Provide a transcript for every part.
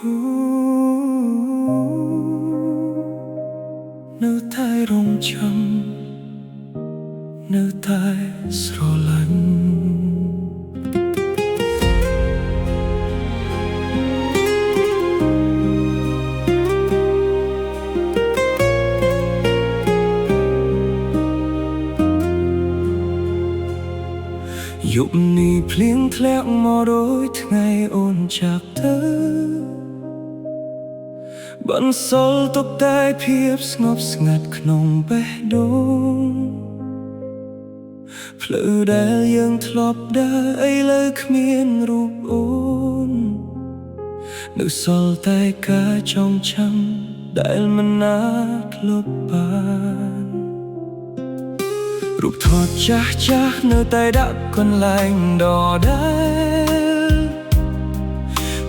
នៅតែរងចាំនៅតែស្រឡាញ់យប់នេះភ្លៀងធ្លាក់មកដូចថ្ងៃអូនចាក់ទៅបន្សល់ទុកតែភាពស្ងប់ស្ងាត់ក្នុងបេះដូងផ្លូវដែលយើងធ្លាប់ដើរឥឡូវគ្មានរូបអូននៅសល់តែការចងចាំដែលមិនអាចលុបបានរូបថតចាស់នៅតែដាក់កន្លែងដដែល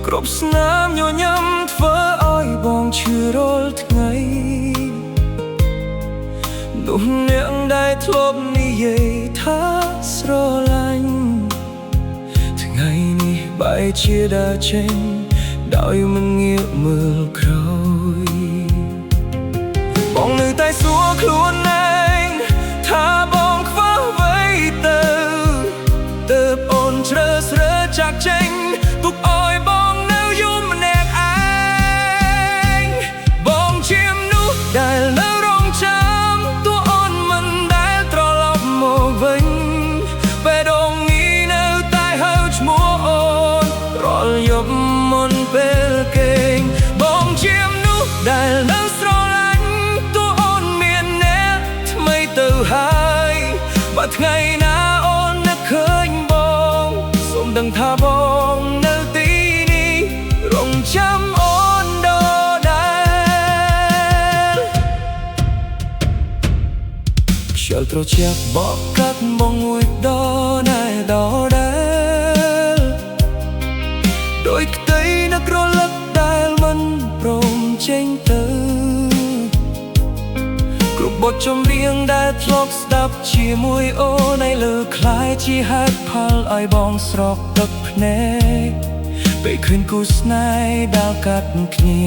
គ្រប់ស្នាមញញឹមធ្វើឲ្យបងឈឺរាល់ថ្ងៃនោះអ្នកដែលធ្លាប់និយាយថាស្រឡាញ់ថ្ងៃនេះបែរជាដើរចេញដោយមិនងាកមើលក្រោយបងនៅតែសួរខ្លួនឯងថាបងខ្វះអ្វីទៅទើបអូនជ្រើសរើសចាកចេញទុកឲ្យបងនៅយំម្នាក់ឯងបងជាមនុស្សដែលនៅរងចាំទោះអូនមិនដែលត្រឡប់មកវិញបេះដូងនេះនៅតែហៅឈ្មោះអូនរាល់យប់មុនពេលគេងបងជាមនុស្សដែលនៅស្រឡាញ់ទោះអូនមានអ្នកថ្មីទៅហើយបើថ្ងៃណាអូននឹកឃើញបងសូមដឹងថាបងនៅទីនេះរងចាំអូនដដែលខ្យល់ត្រជាក់បក់កាត់បងមួយដដែលដោយក្តីនឹករលឹកដែលមិនព្រមចេញទៅគ្រប់បទចម្រៀងដែលធ្លាប់ស្ដាប់ជាមួយអូនឲ្យលើคล้ายជាហេតុផលឲ្យបងស្រក់ទឹកភ្នែកពេលឃើញគូស្នេហ៍ដើរកាត់គ្នា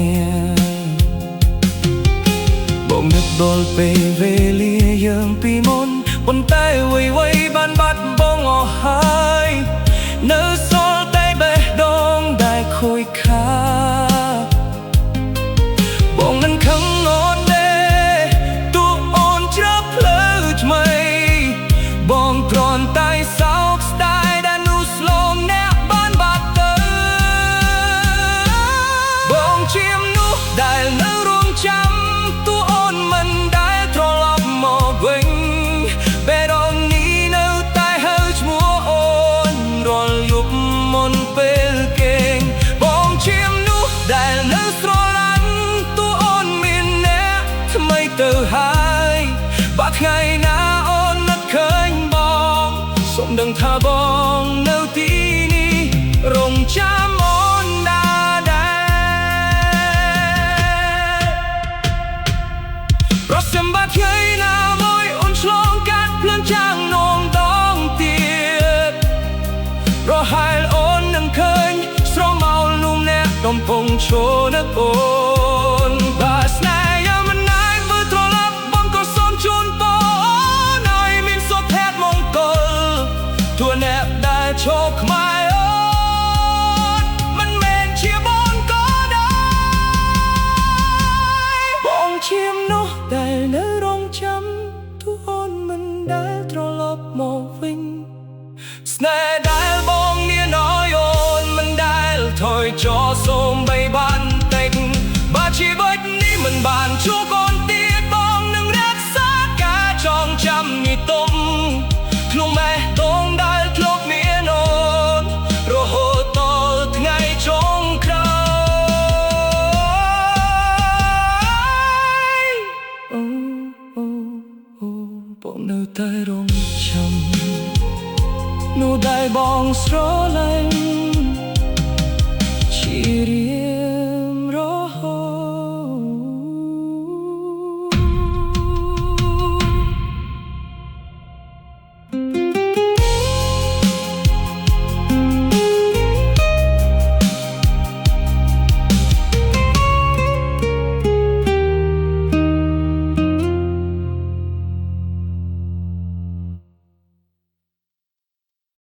បងនឹកដល់ពេលវេលាយើងពីមុនប៉ុន្តែអ្វីៗបានបាត់បង់អស់ហើយនៅសល់តែបេះដូងដែលខូចខាតបងនឹងខឹងអូនទេទោះអូនជ្រើសផ្លូវថ្មីបងគ្រាន់តែសោកស្ដាយដែលនោះស្លងអ្នកបានបាត់ទៅបងជាមនុស្សដែលនៅរងចាំទោះអូនមិនដែលត្រឡប់មកវិញបេះដូងនេះនៅតែហៅឈ្មោះអូនរាល់យប់មុនពេលគេងបងជាមនុស្សដែលនៅស្រឡាញ់ទោះអូនមានអ្នកថ្មីទៅហើយបើថ្ងៃណាអូននឹកឃើញបងសូមដឹងថាបងនៅទីនេះរងចាំអូនដែរប្រសិនបើថ្ងៃណាមួយអូនឆ្លងកាត់ភ្លើងចាំងនងដងទៀតប្រហែលអូននឹងឃើញស្រមោលនោះអ្នកកំពុងឈរនឹកអូនបើស្នេហ៍យ៉ាងមិនអាចមើលត្រឡប់បងក៏សូមជូនពរអូនឲ្យមានសុភមង្គលទោះអ្នកដែលឈប់ខ្មែរអូនមិនមែនជាបងក៏ដែរបងជាមនុស្សដែលនៅរងចាំទោះអូនមិនដែលត្រឡប់មកវិញស្នេហ៍ដែលបងមានឲ្យអូនមិនដែលថយចោលសូមបីបានតិចបើជីវិតនេះមិនបានជួបអូនទៀតបងនឹងរក្សាការចងចាំនេះទុំក្នុងបេះដូងដែលធ្លាប់មានអូនរហូតដល់ថ្ងៃចុងក្រោយបងនៅតែរងចាំនោះដែលបងស្រឡាញ់ជារៀ